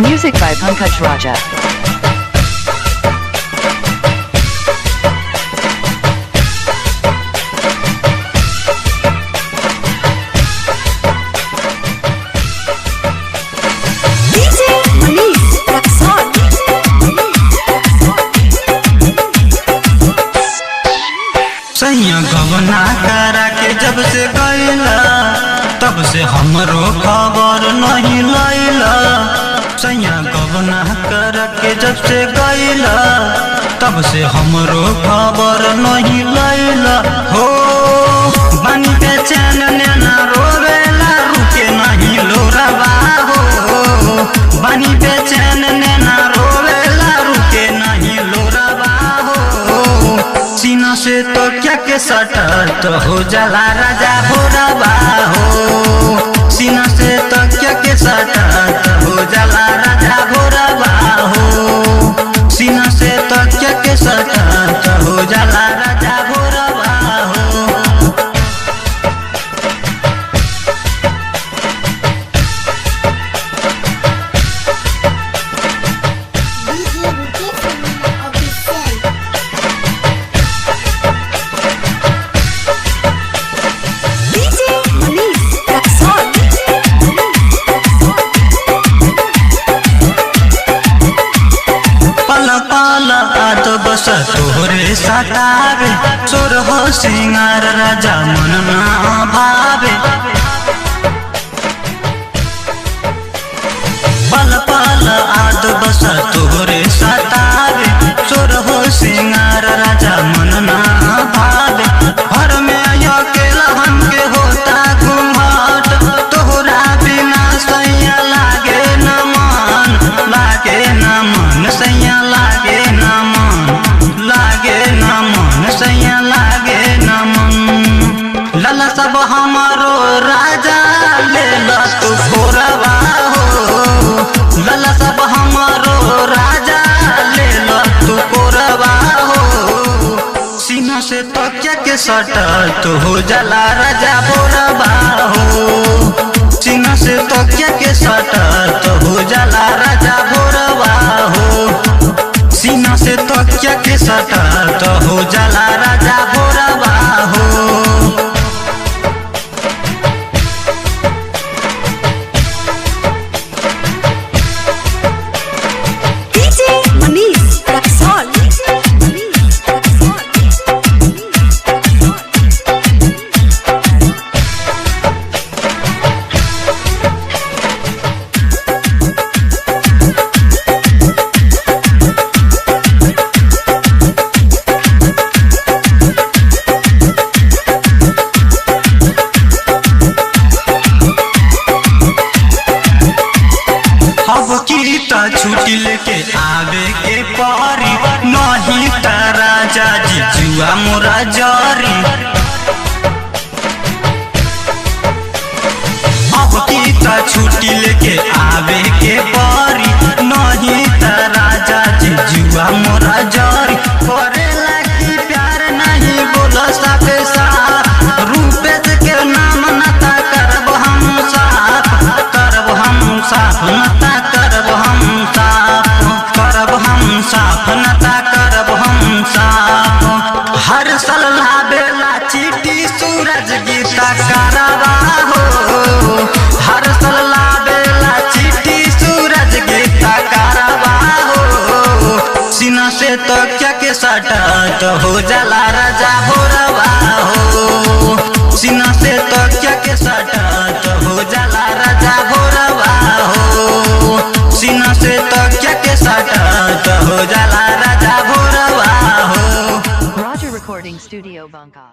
Music by Pankaj Raja. सैया गवना करा के जब से गईला तब से हमरो खबर नहीं लैला। सैया गवना करा के जब से गईला तब से हमरो खबर नहीं लैला। हो बनी पे चैन नैना रोवेला रुके नहीं लोरवा। हो बनी पे चैन नैना रोवेला रुके नहीं लोरवा। हो सीना से तो क्या के सटत हो जाला राजा भोरवा। हो सीना से तो क्या के सटत हो जाला राजा भोरवा। हो सीना से तो क्या के सटत हो जाला राजा भोरवा। हो बस तोहरे सतावे सोर हो सिंगार राजा मन ना भावे। पल पल आद बस तोहरे सतावे सोर हो सिंगार राजा मन ना भावे। घर में अकेला हमके होता घूमट तोहरा बिना सैया लागे न मन। लागे न मन सैया लागे न सैया लागे न मन। लला सब हमारो राजा ले ला तू भोरवा। हो लला सब हमारो राजा ले ला तू भोरवा। हो सीना से तो क्या के सटत हो जाला राजा भोरवा। हो सीना से तो क्या के सटत हो जाला राजा भोरवा। हो सीना से तो क्या के सटत हो जाला राजा भोरवा। हो छुट्टी लेके आवे के पारी नहीं त राजा जी जुआ मोरा जारी। अब की त छुट्टी लेके आवे के पारी नहीं त राजा जी जुआ मोरा जारी। करेला की प्यार नहीं बोला साफे साफ रूपेश के नाम नता करब हम साफ। करब हम साफ नता करब हम करब हम साफ नता करब हम साफ। हर सलहा बेला चीटी सूरज गीता करवा। हो हर सलहा बेला चीटी सूरज गीता करवा। हो सीना से तो क्या के सटत हो जाला राजा भोरवा। हो सीना से तो क्या के सटत हो जाला राजा भोरवा। हो सीना से तो क्या के सटत हो जाला राजा भोरवा। हो Raja Recording Studio Banka.